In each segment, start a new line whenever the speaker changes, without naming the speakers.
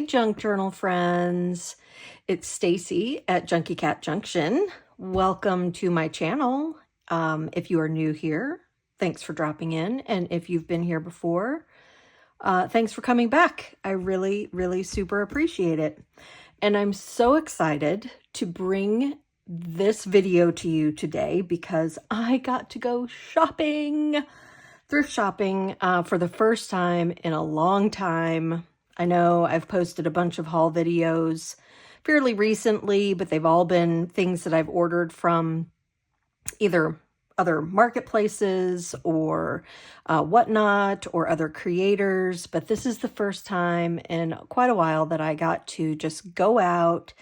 Hi, junk journal friends. It's Stacy at JunkyCatJunction. Welcome to my channel. If you are new here, thanks for dropping in. And if you've been here before, thanks for coming back. I really super appreciate it. And I'm so excited to bring this video to you today because I got to go shopping, thrift shopping for the first time in a long time. I know I've posted a bunch of haul videos fairly recently, but they've all been things that I've ordered from either other marketplaces or whatnot, or other creators. But this is the first time in quite a while that I got to just go out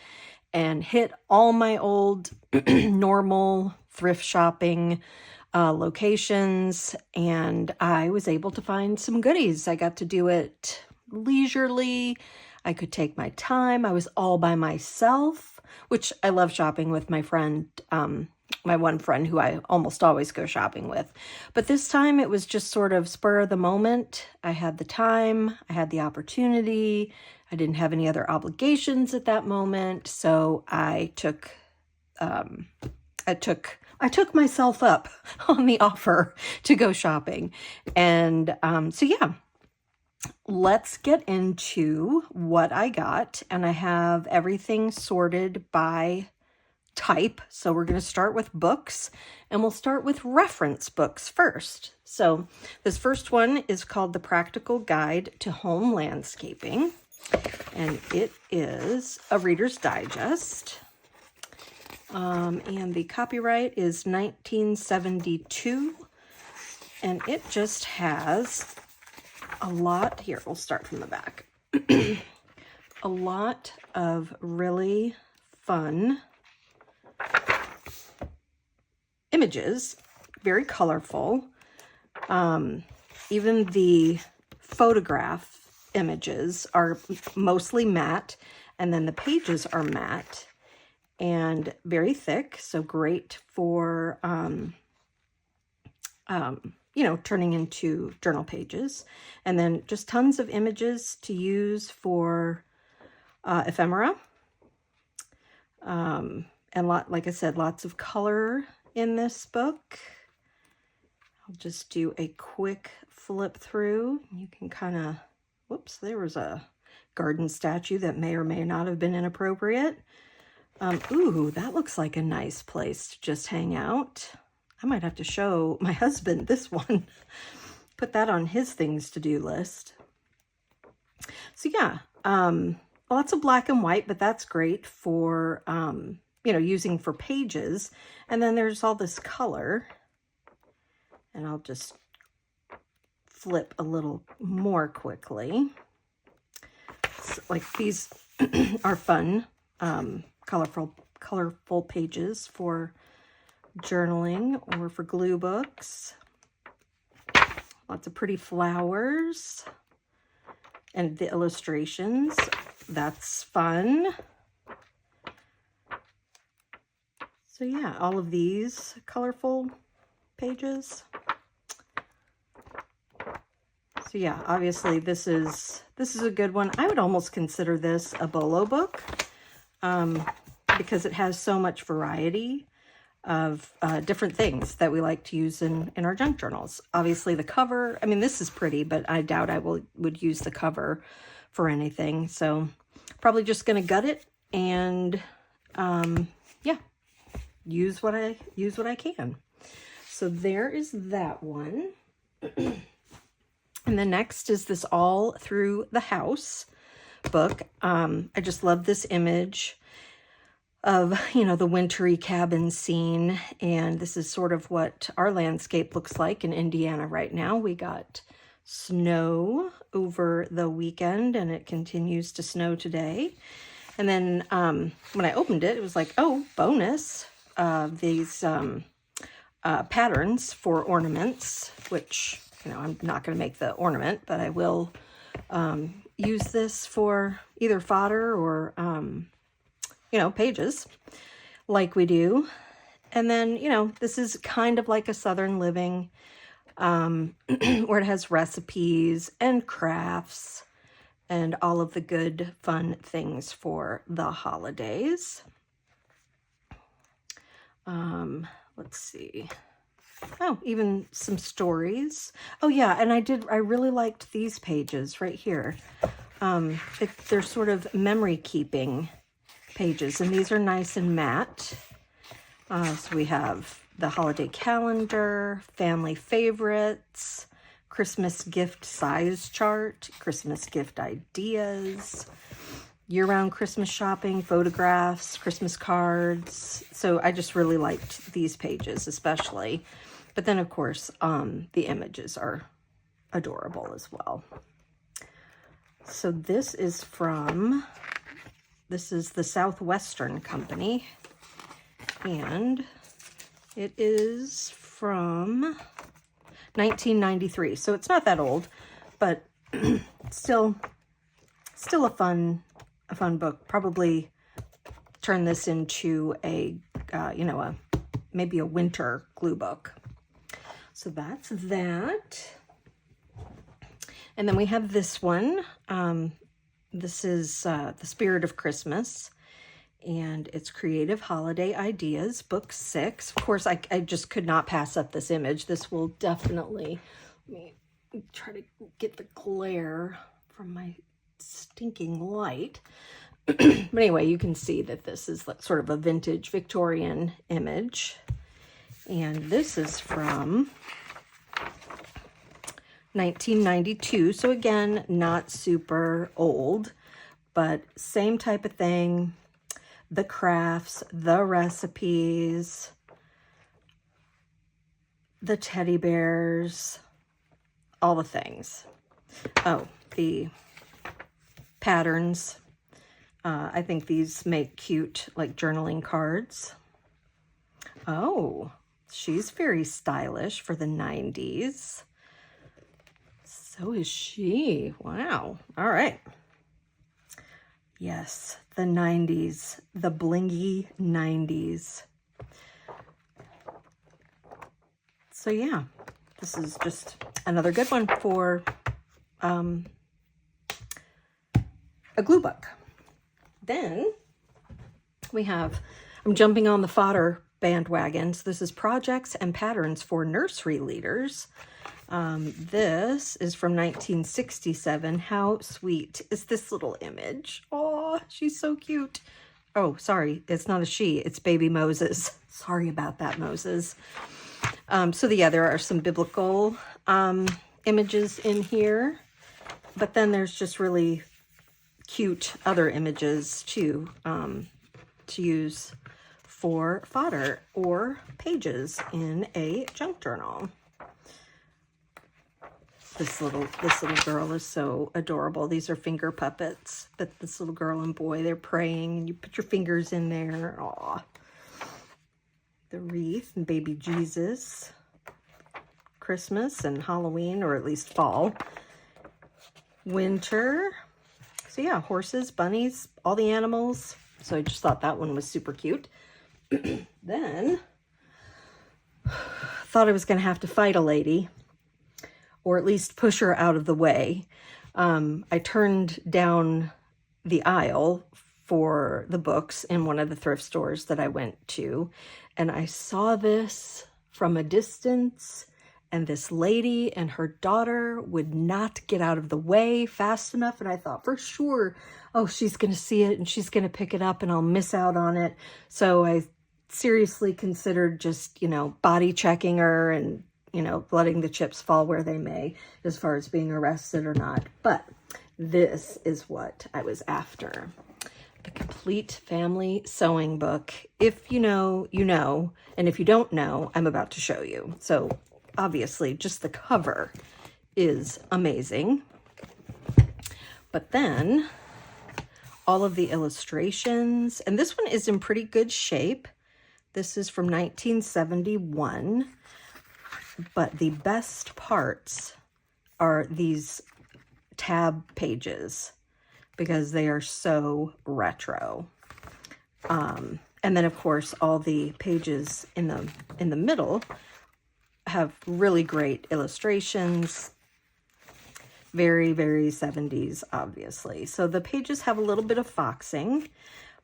and hit all my old normal thrift shopping locations, and I was able to find some goodies. I got to do it leisurely. I could take my time. I was all by myself, which I love shopping with my friend, my one friend who I almost always go shopping with. But this time it was just sort of spur of the moment. I had the time, I had the opportunity. I didn't have any other obligations at that moment, so I took myself up on the offer to go shopping. And so yeah, let's get into what I got. And I have everything sorted by type. So we're going to start with books, and we'll start with reference books first. So this first one is called The Practical Guide to Home Landscaping, and it is a Reader's Digest. And the copyright is 1972, and it just has a lot, here, we'll start from the back, a lot of really fun images, very colorful. Even the photograph images are mostly matte, and then the pages are matte and very thick, so great for you know, turning into journal pages. And then just tons of images to use for ephemera, and like I said, lots of color in this book. I'll just do a quick flip through. You can kind of, whoops, there was a garden statue that may or may not have been inappropriate. Ooh, that looks like a nice place to just hang out. I might have to show my husband this one. Put that on his things to do list. So yeah, lots of black and white, but that's great for, you know, using for pages. And then there's all this color. And I'll just flip a little more quickly. So, like, these are fun, colorful pages for journaling or for glue books. Lots of pretty flowers and the illustrations. That's fun. So yeah, all of these colorful pages. So yeah, obviously this is a good one. I would almost consider this a bolo book, because it has so much variety of different things that we like to use in our junk journals. Obviously the cover, I mean, this is pretty, but I doubt I would use the cover for anything. So probably just going to gut it and yeah, use what I can. So there is that one. And the next is this All Through the House book. I just love this image of, you know, the wintry cabin scene. And this is sort of what our landscape looks like in Indiana right now. We got snow over the weekend, and it continues to snow today. And then when I opened it, it was like, oh, bonus, these patterns for ornaments, which, you know, I'm not going to make the ornament, but I will use this for either fodder or, you know, pages like we do. And then, you know, this is kind of like a Southern Living, where it has recipes and crafts and all of the good, fun things for the holidays. Let's see. Oh, even some stories. Oh yeah, and I really liked these pages right here. They're sort of memory keeping pages, and these are nice and matte. So we have the holiday calendar, family favorites, Christmas gift size chart, Christmas gift ideas, year-round Christmas shopping, photographs, Christmas cards. So I just really liked these pages especially. But then, of course, the images are adorable as well. So this is the Southwestern Company, and it is from 1993. So it's not that old, but still a fun book. Probably turn this into a maybe a winter glue book. So that's that. And then we have this one. This is The Spirit of Christmas, and it's Creative Holiday Ideas, Book 6. Of course, I just could not pass up this image. This will definitely, let me try to get the glare from my stinking light. But anyway, you can see that this is sort of a vintage Victorian image. And this is from 1992. So again, not super old, but same type of thing. The crafts, the recipes, the teddy bears, all the things. Oh, the patterns. I think these make cute, like, journaling cards. Oh, she's very stylish for the 90s. So is she. Wow. All right. Yes, the 90s, the blingy 90s. So yeah, this is just another good one for a glue book. Then we have, I'm jumping on the fodder bandwagon. So this is Projects and Patterns for Nursery Leaders. This is from 1967. How sweet is this little image? Oh, she's so cute. Oh, sorry, it's not a she, it's baby Moses. Sorry about that, Moses. So yeah, there are some biblical images in here, but then there's just really cute other images too, to use for fodder or pages in a junk journal. This little girl is so adorable. These are finger puppets, but this little girl and boy, they're praying, and you put your fingers in there. Aw. The wreath and baby Jesus. Christmas and Halloween, or at least fall. Winter. So yeah, horses, bunnies, all the animals. So I just thought that one was super cute. Then, thought I was going to have to fight a lady, or at least push her out of the way. I turned down the aisle for the books in one of the thrift stores that I went to, and I saw this from a distance, and this lady and her daughter would not get out of the way fast enough, and I thought for sure, oh, she's going to see it and she's going to pick it up and I'll miss out on it. So I seriously considered just, body checking her and, letting the chips fall where they may as far as being arrested or not. But this is what I was after. The Complete Family Sewing Book. If you know, you know. And if you don't know, I'm about to show you. So obviously just the cover is amazing. But then all of the illustrations, and this one is in pretty good shape. This is from 1971. But the best parts are these tab pages because they are so retro. And then of course all the pages in the middle have really great illustrations. Very, very 70s, obviously. So the pages have a little bit of foxing,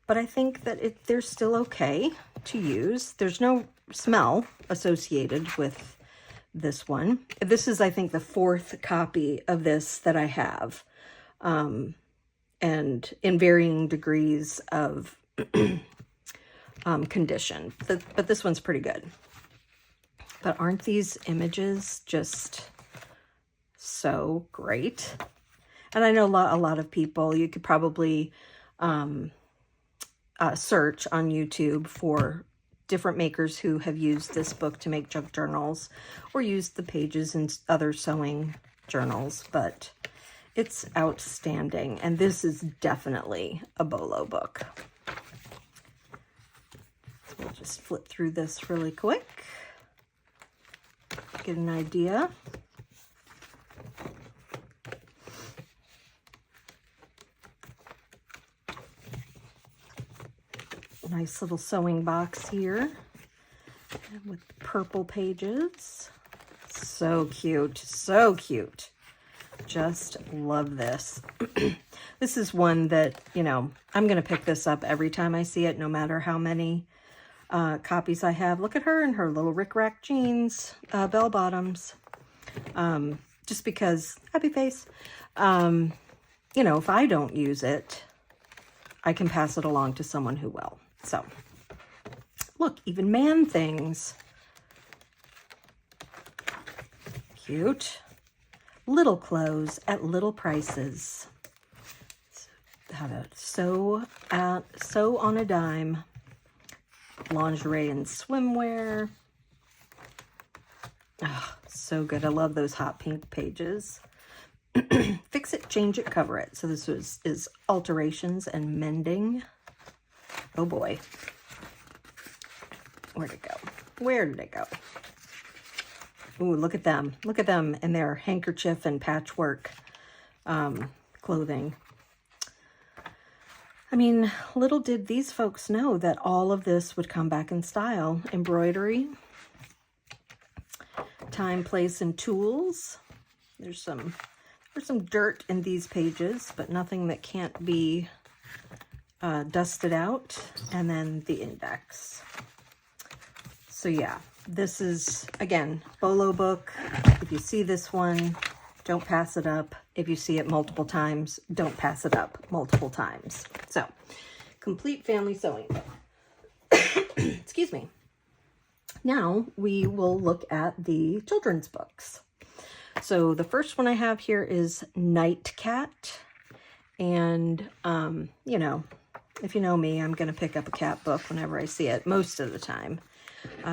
but I think that they're still okay to use. There's no smell associated with this one. This is, I think, the 4th copy of this that I have, and in varying degrees of condition. But this one's pretty good. But aren't these images just so great? And I know a lot of people, you could probably search on YouTube for different makers who have used this book to make junk journals or used the pages in other sewing journals, but it's outstanding. And this is definitely a bolo book. So we'll just flip through this really quick, get an idea. Nice little sewing box here with purple pages. So cute, so cute. Just love this. This is one that, you know, I'm going to pick this up every time I see it, no matter how many copies I have. Look at her in her little rickrack jeans, bell bottoms. Just because, happy face. You know, if I don't use it, I can pass it along to someone who will. So, look, even man things. Cute. Little clothes at little prices. How to sew on a dime. Lingerie and swimwear. Oh, so good. I love those hot pink pages. Fix it, change it, cover it. So this is alterations and mending. Oh boy. Where'd it go? Where did it go? Ooh, look at them. Look at them in their handkerchief and patchwork clothing. I mean, little did these folks know that all of this would come back in style. Embroidery, time, place, and tools. There's some dirt in these pages, but nothing that can't be dusted out. And then the index. So yeah, this is, again, bolo book. If you see this one, don't pass it up. If you see it multiple times, don't pass it up multiple times. So, complete family sewing book. Excuse me. Now we will look at the children's books. So the first one I have here is Night Cat. And, you know, if you know me, I'm going to pick up a cat book whenever I see it, most of the time.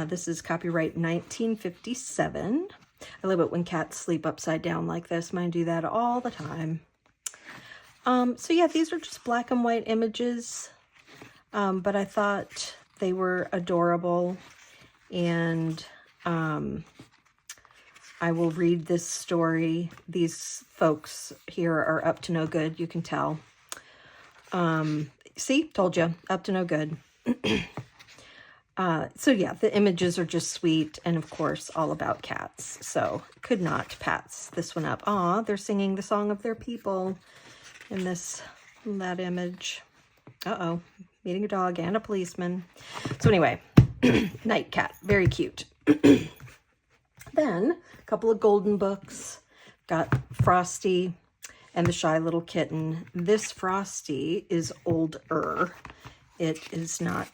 This is copyright 1957. I love it when cats sleep upside down like this. Mine do that all the time. So yeah, these are just black and white images, but I thought they were adorable, and I will read this story. These folks here are up to no good, you can tell. See, told you, up to no good. So yeah, the images are just sweet, and of course all about cats, so could not pass this one up. Aw, they're singing the song of their people in that image. Uh-oh, meeting a dog and a policeman. So anyway, Night Cat, very cute. Then a couple of golden books. Got Frosty and the Shy Little Kitten. This Frosty is older. It is not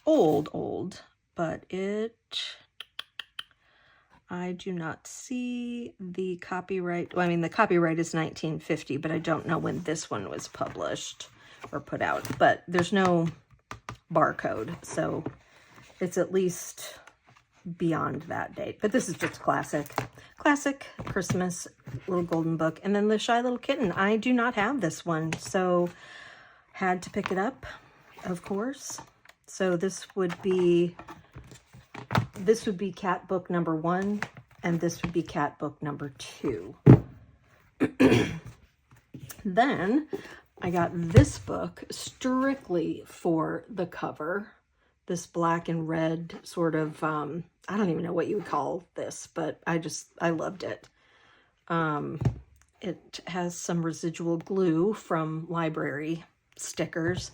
old, but I do not see the copyright. Well, I mean, the copyright is 1950, but I don't know when this one was published or put out, but there's no barcode, so it's at least beyond that date. But this is just classic Christmas little golden book. And then the Shy Little Kitten, I do not have this one, so had to pick it up, of course. So this would be cat book number 1, and this would be cat book number 2. Then I got this book strictly for the cover. This black and red sort of, I don't even know what you would call this, but I loved it. It has some residual glue from library stickers.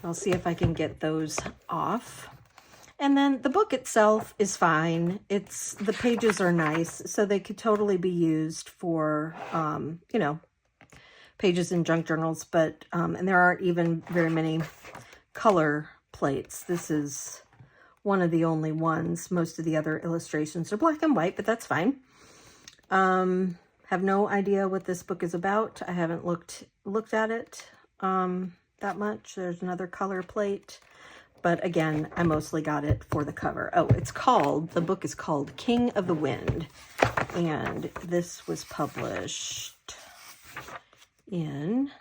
I'll see if I can get those off. And then the book itself is fine. The pages are nice, so they could totally be used for, you know, pages in junk journals, but, and there aren't even very many color plates. This is one of the only ones. Most of the other illustrations are black and white, but that's fine. Have no idea what this book is about. I haven't looked at it, that much. There's another color plate. But again, I mostly got it for the cover. Oh, the book is called King of the Wind. And this was published in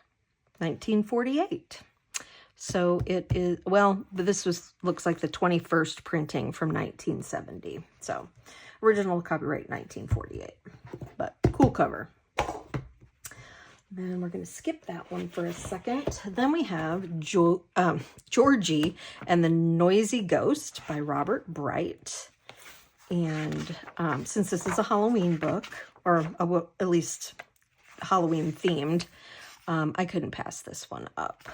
1948. So it is, well, this looks like the 21st printing from 1970. So original copyright 1948. But cool cover. Then we're going to skip that one for a second. Then we have Georgie and the Noisy Ghost by Robert Bright. And since this is a Halloween book, or at least Halloween themed, I couldn't pass this one up.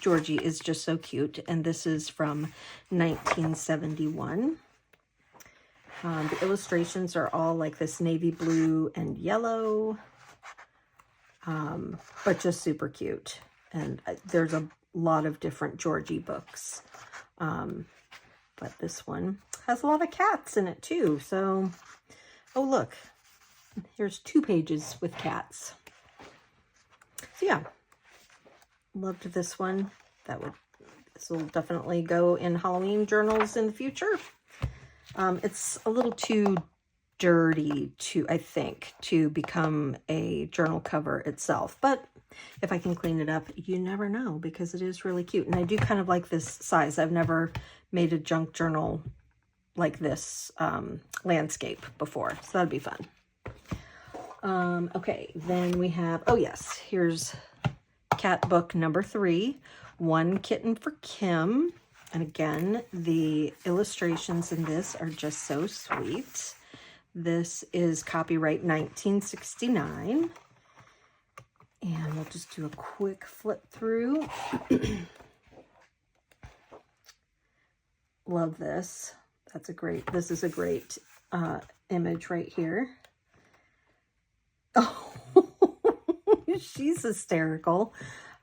Georgie is just so cute. And this is from 1971. The illustrations are all like this navy blue and yellow. But just super cute. And there's a lot of different Georgie books. But this one has a lot of cats in it too. So, oh look, here's 2 pages with cats. So yeah, loved this one. This will definitely go in Halloween journals in the future. It's a little too dirty I think, to become a journal cover itself. But if I can clean it up, you never know, because it is really cute. And I do kind of like this size. I've never made a junk journal like this landscape before. So that'd be fun. Okay, then we have, oh yes, here's cat book number 3, One Kitten for Kim. And again, the illustrations in this are just so sweet. This is copyright 1969. And we'll just do a quick flip through. Love this. This is a great image right here. Oh, she's hysterical.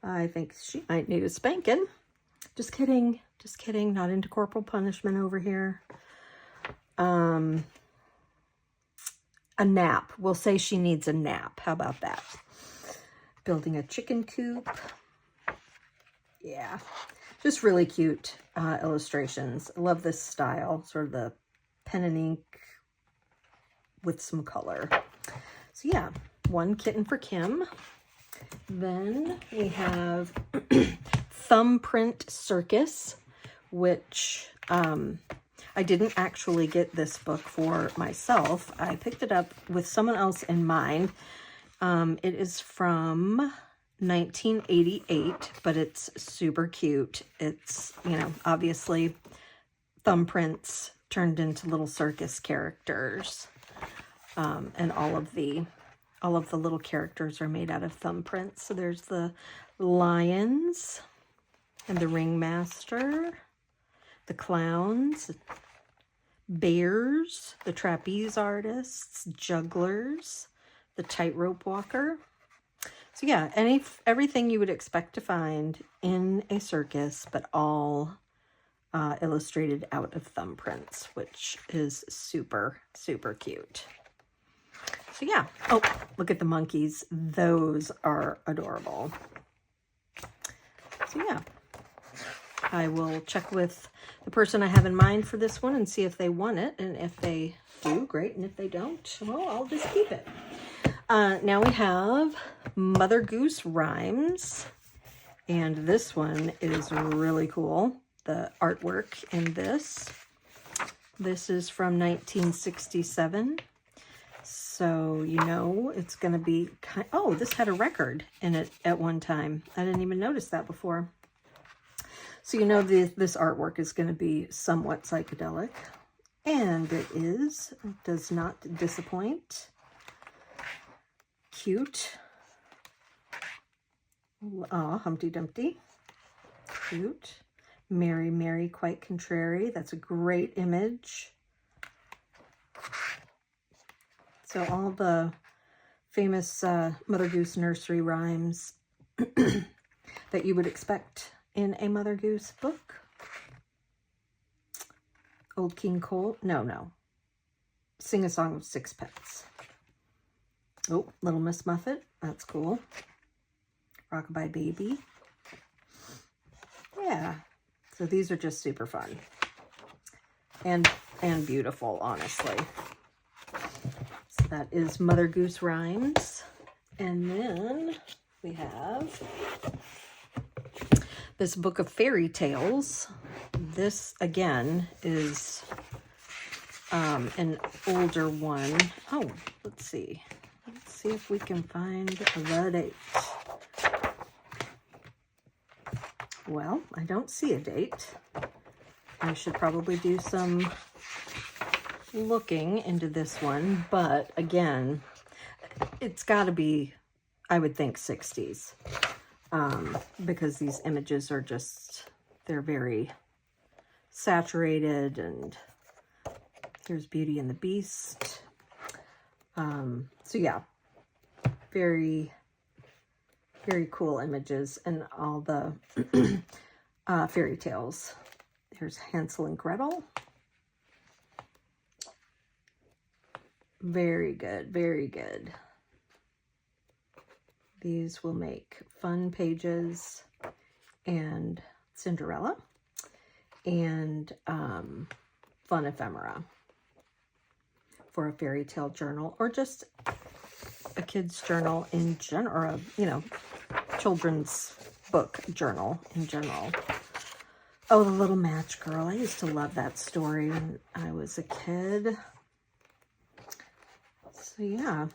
I think she might need a spanking. Just kidding. Just kidding. Not into corporal punishment over here. A nap. We'll say she needs a nap. How about that? Building a chicken coop. Yeah. Just really cute illustrations. I love this style. Sort of the pen and ink with some color. So yeah, One Kitten for Kim. Then we have Thumbprint Circus, which I didn't actually get this book for myself. I picked it up with someone else in mind. It is from 1988, but it's super cute. It's, you know, obviously thumbprints turned into little circus characters. And all of the little characters are made out of thumbprints. So there's the lions and the ringmaster, the clowns, bears, the trapeze artists, jugglers, the tightrope walker. So yeah, everything you would expect to find in a circus, but all illustrated out of thumbprints, which is super, super cute. So yeah. Oh, look at the monkeys. Those are adorable. So yeah. I will check with the person I have in mind for this one and see if they want it. And if they do, great. And if they don't, well, I'll just keep it. Now we have Mother Goose Rhymes. And this one is really cool. The artwork in this. This is from 1967. So, you know, it's going to be oh, this had a record in it at one time. I didn't even notice that before. So, you know, this artwork is going to be somewhat psychedelic. And it is. It does not disappoint. Cute. Humpty Dumpty. Cute. Mary, Mary, quite contrary. That's a great image. So all the famous Mother Goose nursery rhymes that you would expect in a Mother Goose book. Old King Cole. No. Sing a Song of Sixpence. Oh, Little Miss Muffet. That's cool. Rockabye Baby. Yeah. So these are just super fun. And beautiful, honestly. So that is Mother Goose Rhymes. And then we have this book of fairy tales. This, again, is an older one. Oh, let's see. Let's see if we can find the date. Well, I don't see a date. I should probably do some looking into this one, but again, it's got to be, I would think, 60s, because these images are just, they're very saturated, and here's Beauty and the Beast. So yeah, very, very cool images, and all the fairy tales. Here's Hansel and Gretel. Very good, very good. These will make fun pages, and Cinderella, and fun ephemera for a fairy tale journal, or just a kid's journal in general, or a, you know, children's book journal in general. Oh, The Little Match Girl. I used to love that story when I was a kid. So yeah.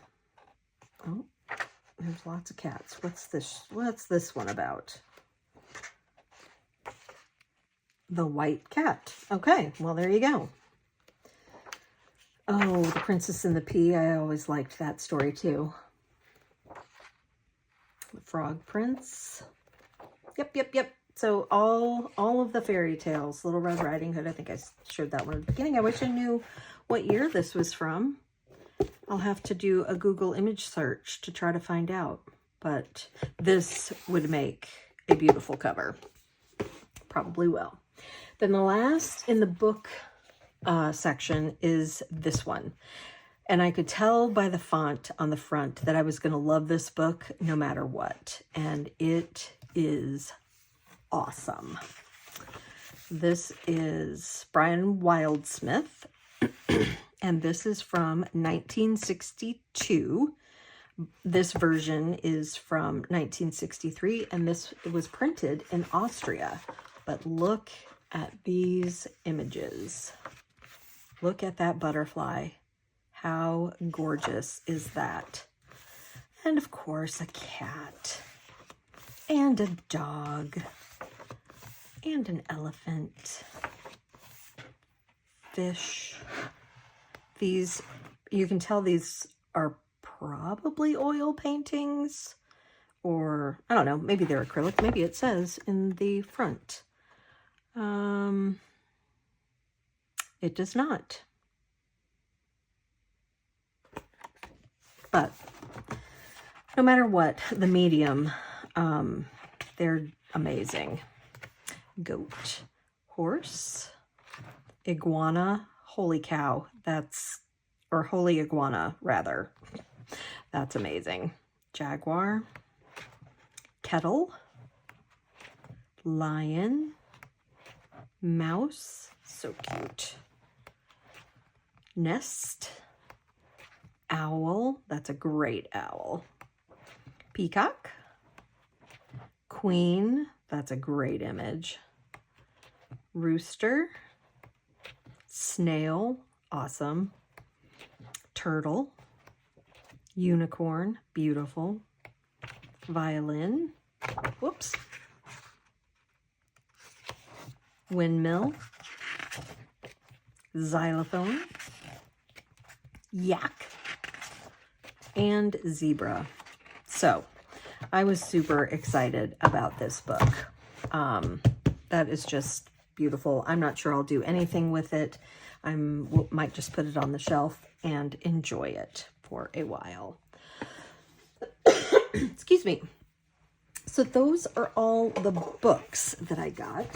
Oh, there's lots of cats. What's this one about? The White Cat. Okay, well, there you go. Oh, The Princess and the Pea. I always liked that story too. The Frog Prince. Yep. So all of the fairy tales. Little Red Riding Hood. I think I showed that one at the beginning. I wish I knew what year this was from. I'll have to do a Google image search to try to find out. But this would make a beautiful cover. Probably will. Then the last in the book section is this one. And I could tell by the font on the front that I was going to love this book no matter what. And it is awesome. This is Brian Wildsmith. And this is from 1962. This version is from 1963. And this was printed in Austria. But look at these images. Look at that butterfly. How gorgeous is that? And of course, a cat, and a dog, and an elephant, fish. These, you can tell these are probably oil paintings, or I don't know, maybe they're acrylic. Maybe it says in the front. It does not. But no matter what, the medium, they're amazing. Goat, horse, iguana, holy cow, or holy iguana, rather. That's amazing. Jaguar, kettle, lion, mouse, so cute. Nest, owl, that's a great owl. Peacock, queen, that's a great image. Rooster, snail, awesome. Turtle, unicorn, beautiful. Violin, whoops. Windmill, xylophone, yak, and zebra. So I was super excited about this book. That is just beautiful. I'm not sure I'll do anything with it. Might just put it on the shelf and enjoy it for a while. Excuse me. So those are all the books that I got.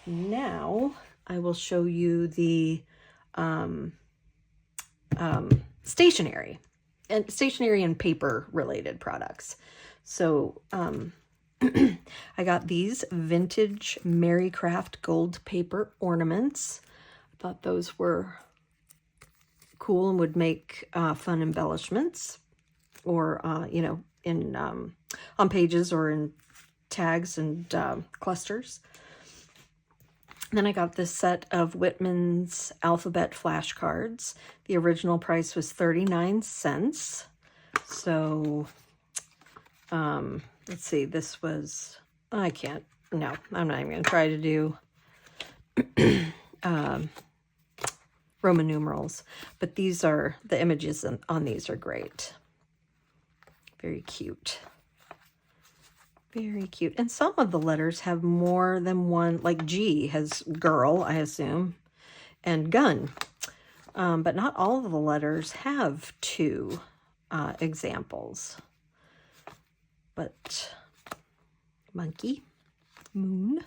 Now I will show you the stationery and paper related products. So I got these vintage Marycraft gold paper ornaments. I thought those were cool and would make fun embellishments, or you know, in on pages or in tags and clusters. Then I got this set of Whitman's alphabet flashcards. The original price was 39 cents. So let's see, this was, no, I'm not even going to try to do Roman numerals, but these are, the images on these are great. Very cute. Very cute. And some of the letters have more than one, like G has girl, I assume, and gun. But not all of the letters have two examples. But monkey, moon,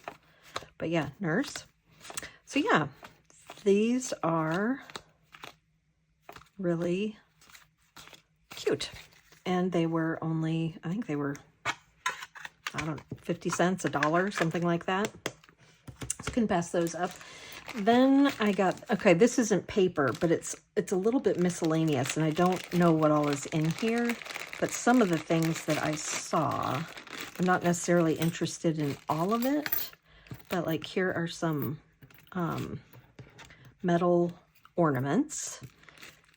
but yeah, nurse. So yeah, these are really cute. And they were only, I think they were, I don't know, 50 cents, $1, something like that. So you can pass those up. Then I got, okay, this isn't paper, but it's a little bit miscellaneous, and I don't know what all is in here, but some of the things that I saw, I'm not necessarily interested in all of it, but like here are some metal ornaments,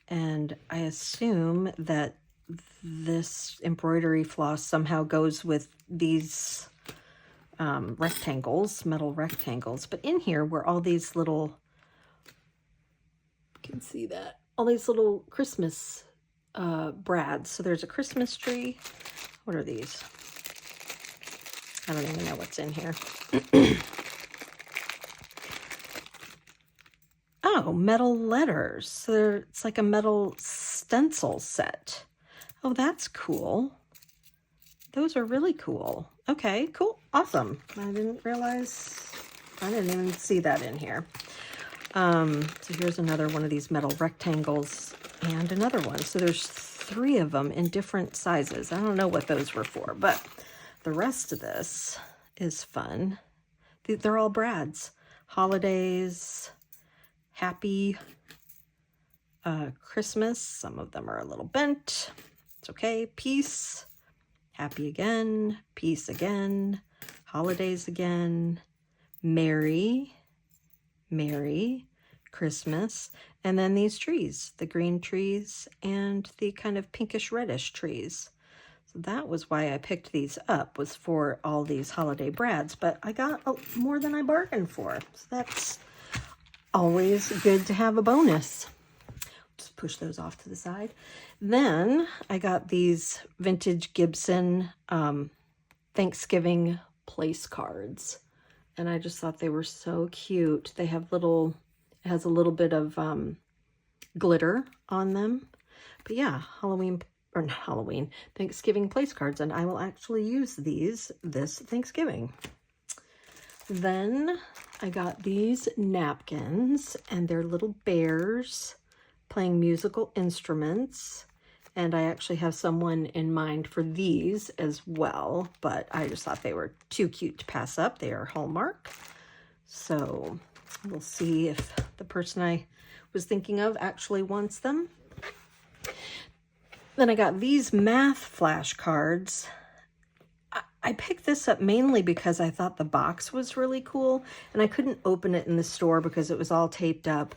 and I assume that this embroidery floss somehow goes with these rectangles, metal rectangles. But in here were all these little, you can see that, all these little Christmas brads. So there's a Christmas tree. What are these? I don't even know what's in here. Oh, metal letters. So it's like a metal stencil set. Oh, that's cool. Those are really cool. Okay, cool. Awesome. I didn't realize, I didn't even see that in here. So here's another one of these metal rectangles and another one. So there's 3 of them in different sizes. I don't know what those were for, but the rest of this is fun. They're all brads. Holidays, happy Christmas. Some of them are a little bent. It's okay. Peace. Happy again, peace again, holidays again, Merry, Christmas, and then these trees, the green trees and the kind of pinkish reddish trees. So that was why I picked these up, was for all these holiday brads, but I got more than I bargained for. So that's always good to have a bonus. Just push those off to the side. Then I got these vintage Gibson Thanksgiving place cards, and I just thought they were so cute. They have it has a little bit of glitter on them, but yeah, Thanksgiving place cards, and I will actually use these this Thanksgiving. Then I got these napkins, and they're little bears playing musical instruments, and I actually have someone in mind for these as well, but I just thought they were too cute to pass up. They are Hallmark, so we'll see if the person I was thinking of actually wants them. Then I got these math flashcards. I picked this up mainly because I thought the box was really cool, and I couldn't open it in the store because it was all taped up.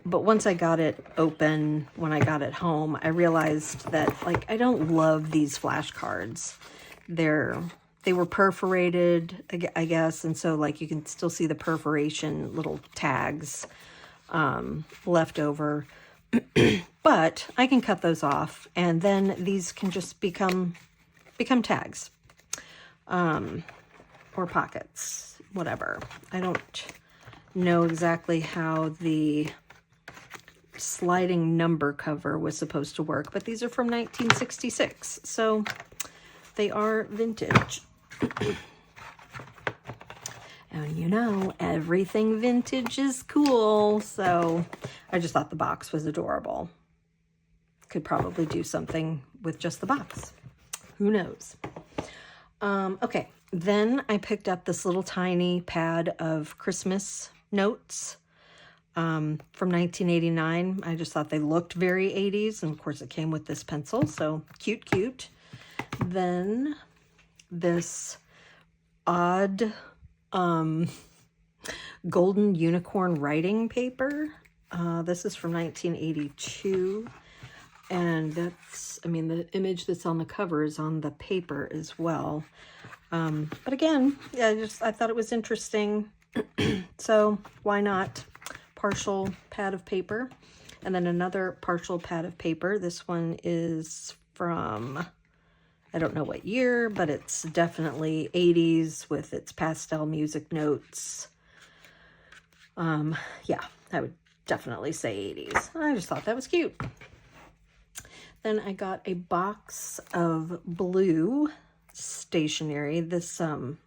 But once I got it open, when I got it home, I realized that, like, I don't love these flashcards. They were perforated, I guess, and so, like, you can still see the perforation little tags left over. But I can cut those off, and then these can just become tags, or pockets, whatever. I don't know exactly how the sliding number cover was supposed to work, but these are from 1966, so they are vintage. And you know, everything vintage is cool, so I just thought the box was adorable. Could probably do something with just the box. Who knows? Okay, then I picked up this little tiny pad of Christmas notes from 1989. I just thought they looked very 80s, and of course it came with this pencil, so cute, cute. Then this odd golden unicorn writing paper. This is from 1982, and that's, I mean, the image that's on the cover is on the paper as well. But again, yeah, I thought it was interesting. So why not? Partial pad of paper, and then another partial pad of paper. This one is from, I don't know what year, but it's definitely 80s with its pastel music notes. Yeah, I would definitely say 80s. I just thought that was cute. Then I got a box of blue stationery. This, I'm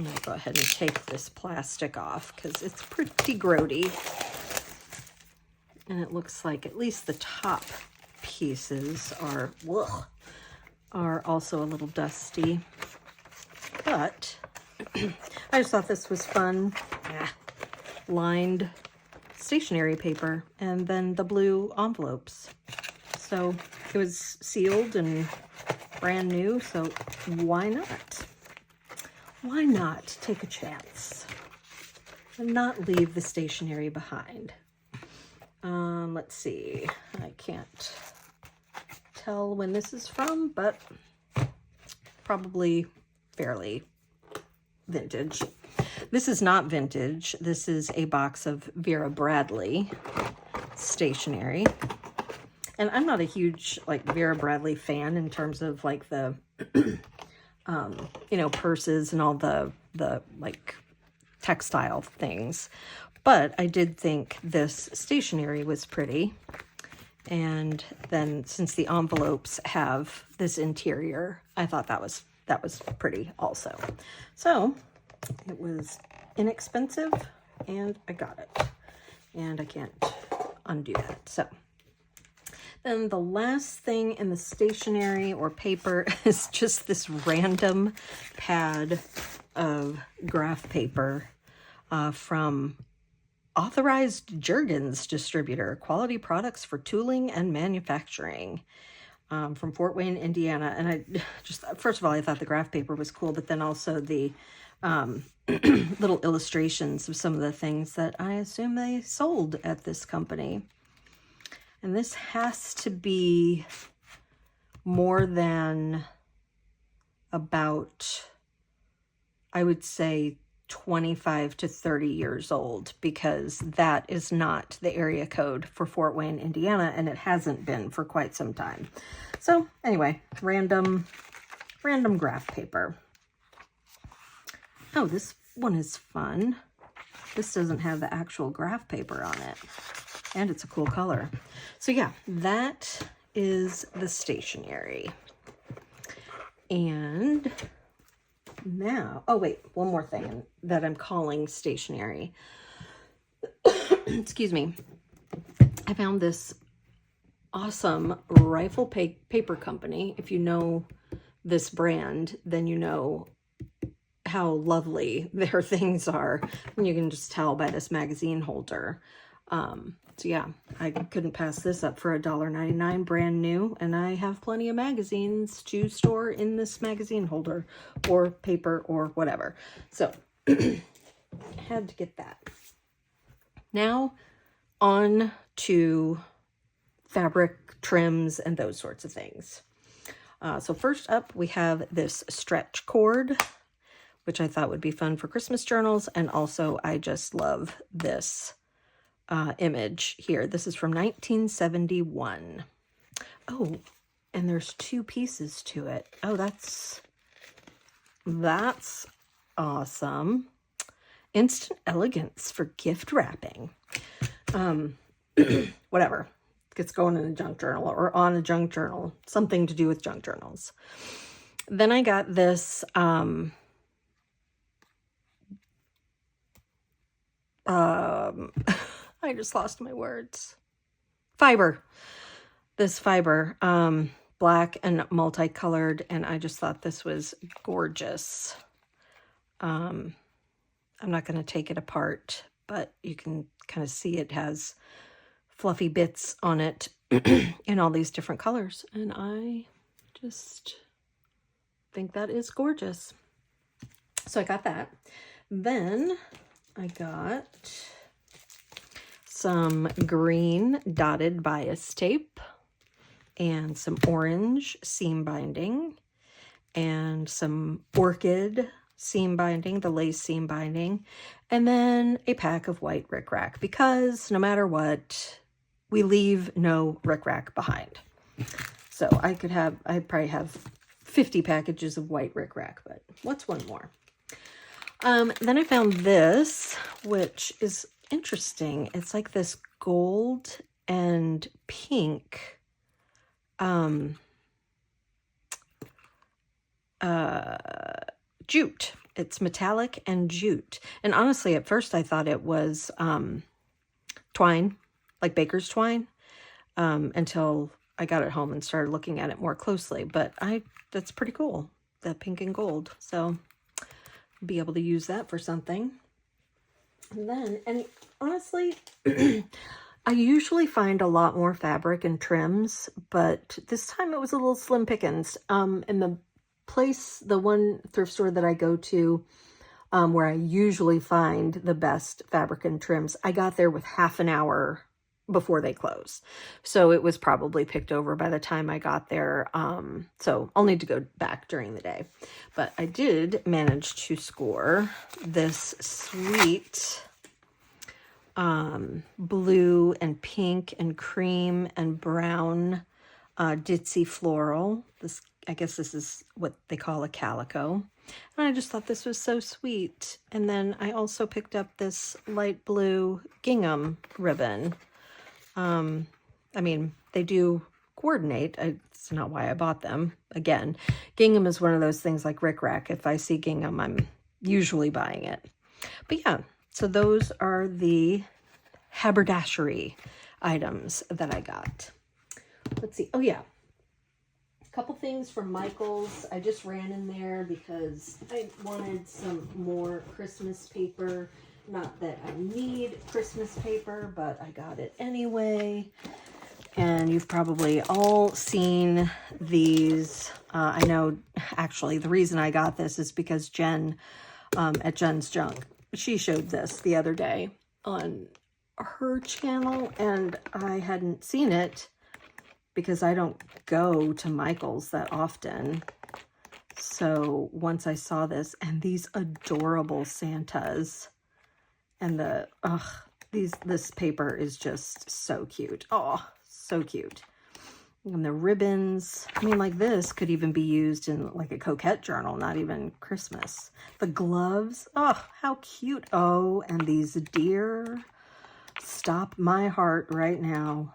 going to go ahead and take this plastic off because it's pretty grody. And it looks like at least the top pieces are also a little dusty. But I just thought this was fun. Lined stationery paper, and then the blue envelopes. So it was sealed and brand new, so why not? Why not take a chance and not leave the stationery behind? Let's see, I can't tell when this is from, but probably fairly vintage. This is not vintage. This is a box of Vera Bradley stationery. And I'm not a huge, like, Vera Bradley fan in terms of, like, the, you know, purses and all the like, textile things. But I did think this stationery was pretty. And then since the envelopes have this interior, I thought that was pretty also. So it was inexpensive, and I got it. And I can't undo that. So then the last thing in the stationery or paper is just this random pad of graph paper from Authorized Juergens Distributor, Quality Products for Tooling and Manufacturing, from Fort Wayne, Indiana. And I just, first of all, I thought the graph paper was cool, but then also the little illustrations of some of the things that I assume they sold at this company. And this has to be more than about, I would say, 25 to 30 years old, because that is not the area code for Fort Wayne, Indiana, and it hasn't been for quite some time. So anyway, random graph paper. Oh, this one is fun. This doesn't have the actual graph paper on it, and it's a cool color. So yeah, that is the stationery. And now, oh wait, one more thing that I'm calling stationery. Excuse me. I found this awesome rifle paper company. If you know this brand, then you know how lovely their things are. And you can just tell by this magazine holder. So yeah, I couldn't pass this up for $1.99, brand new, and I have plenty of magazines to store in this magazine holder, or paper, or whatever. So, had to get that. Now, on to fabric trims and those sorts of things. So first up, we have this stretch cord, which I thought would be fun for Christmas journals. And also, I just love this image here. This is from 1971. Oh, and there's 2 pieces to it. Oh, that's awesome. Instant elegance for gift wrapping. Whatever. It's going in a junk journal or on a junk journal. Something to do with junk journals. Then I got this I just lost my words. Fiber. This fiber, black and multicolored, and I just thought this was gorgeous. I'm not going to take it apart, but you can kind of see it has fluffy bits on it in all these different colors, and I just think that is gorgeous. So I got that. Then I got some green dotted bias tape and some orange seam binding and some orchid seam binding, the lace seam binding, and then a pack of white rickrack, because no matter what, we leave no rickrack behind. So I'd probably have 50 packages of white rickrack, but what's one more? Then I found this, which is interesting. It's like this gold and pink jute. It's metallic and jute. And honestly, at first I thought it was twine, like baker's twine, until I got it home and started looking at it more closely. But that's pretty cool, that pink and gold. So I'll be able to use that for something. And honestly, I usually find a lot more fabric and trims, but this time it was a little slim pickings. In the one thrift store that I go to, where I usually find the best fabric and trims, I got there with half an hour before they close. So it was probably picked over by the time I got there. So I'll need to go back during the day. But I did manage to score this sweet blue and pink and cream and brown ditzy floral. I guess this is what they call a calico. And I just thought this was so sweet. And then I also picked up this light blue gingham ribbon. I mean, they do coordinate. It's not why I bought them. Again, gingham is one of those things like rickrack. If I see gingham, I'm usually buying it. But yeah, so those are the haberdashery items that I got. Let's see. Oh yeah, a couple things from Michael's. I just ran in there because I wanted some more Christmas paper. Not that I need Christmas paper, but I got it anyway. And you've probably all seen these. I know, actually, the reason I got this is because Jen at Jen's Junk, she showed this the other day on her channel, and I hadn't seen it because I don't go to Michael's that often. So once I saw this, and these adorable Santas, and this paper is just so cute. Oh, so cute. And the ribbons, I mean, like this could even be used in like a coquette journal, not even Christmas. The gloves, oh, how cute. Oh, and these deer, stop my heart right now.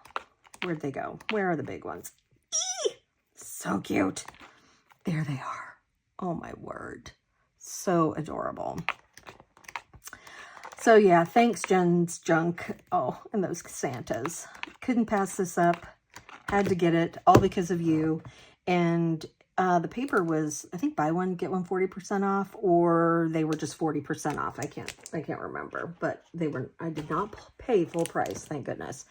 Where'd they go? Where are the big ones? Eee! So cute. There they are. Oh my word. So adorable. So yeah, thanks Jen's Junk. Oh, and those Santas. Couldn't pass this up. Had to get it, all because of you. And the paper was, I think, buy one, get one 40% off, or they were just 40% off. I can't remember, but I did not pay full price, thank goodness.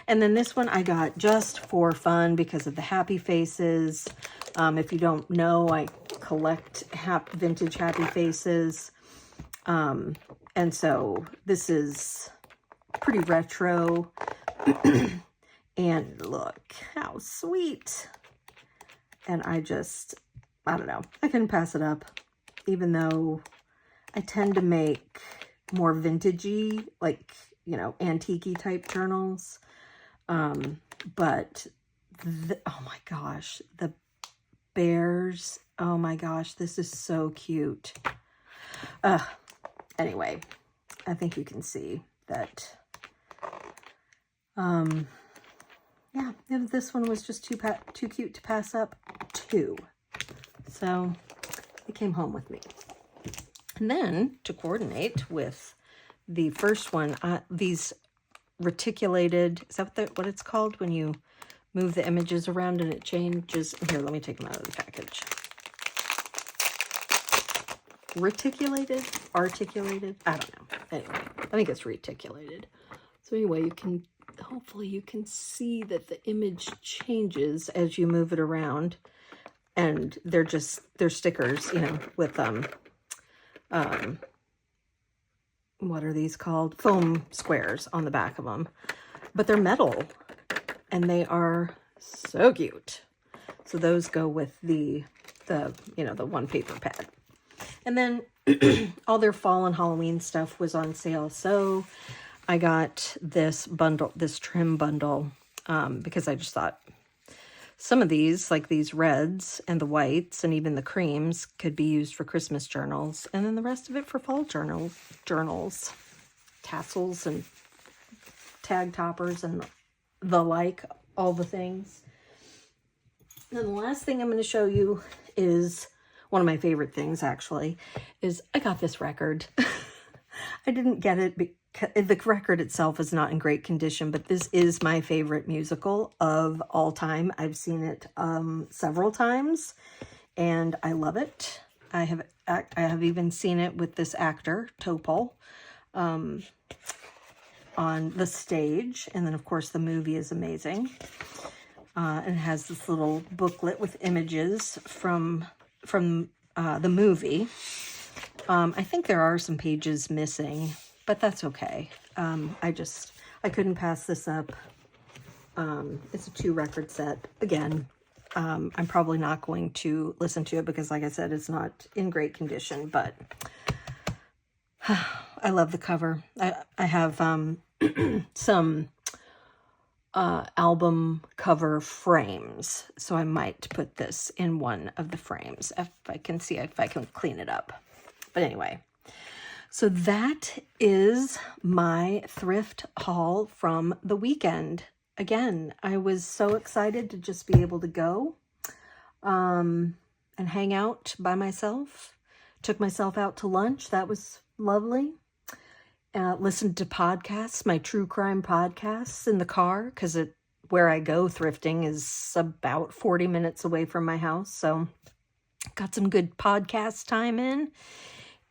And then this one I got just for fun because of the happy faces. If you don't know, I collect vintage happy faces. And so this is pretty retro. And look how sweet. And I don't know, I couldn't pass it up, even though I tend to make more vintagey, like, you know, antique-y type journals. But, oh my gosh, the bears, oh my gosh, this is so cute. Anyway, I think you can see that, yeah, this one was just too cute to pass up too. So it came home with me. And then to coordinate with the first one, these reticulated, is that what it's called when you move the images around and it changes? Here, let me take them out of the package. Reticulated? Articulated? I don't know. Anyway, I think it's reticulated. So anyway, you can, hopefully you can see that the image changes as you move it around. And they're stickers, you know, with, what are these called? Foam squares on the back of them. But they're metal. And they are so cute. So those go with the you know, the one paper pad. And then all their fall and Halloween stuff was on sale. So I got this bundle, this trim bundle, because I just thought some of these, like these reds and the whites and even the creams, could be used for Christmas journals. And then the rest of it for fall journals, tassels and tag toppers and the like, all the things. And the last thing I'm going to show you is one of my favorite things, actually, is I got this record. I didn't get it because the record itself is not in great condition, but this is my favorite musical of all time. I've seen it several times, and I love it. I have even seen it with this actor, Topol, on the stage, and then of course the movie is amazing. And it has this little booklet with images from the movie. I think there are some pages missing, but that's okay. I couldn't pass this up. It's a 2-record set. Again, I'm probably not going to listen to it because, like I said, it's not in great condition, but I love the cover. I have some album cover frames, so I might put this in one of the frames if I can see if I can clean it up. But anyway, so that is my thrift haul from the weekend. Again, I was so excited to just be able to go and hang out by myself. Took myself out to lunch. That was lovely. Listened to podcasts, my true crime podcasts in the car, because where I go thrifting is about 40 minutes away from my house. So got some good podcast time in.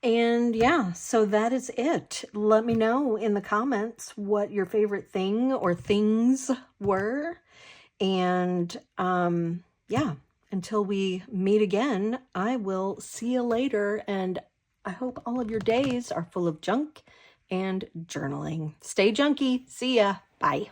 And yeah, so that is it. Let me know in the comments what your favorite thing or things were. And yeah, until we meet again, I will see you later. And I hope all of your days are full of junk and journaling. Stay junky. See ya. Bye.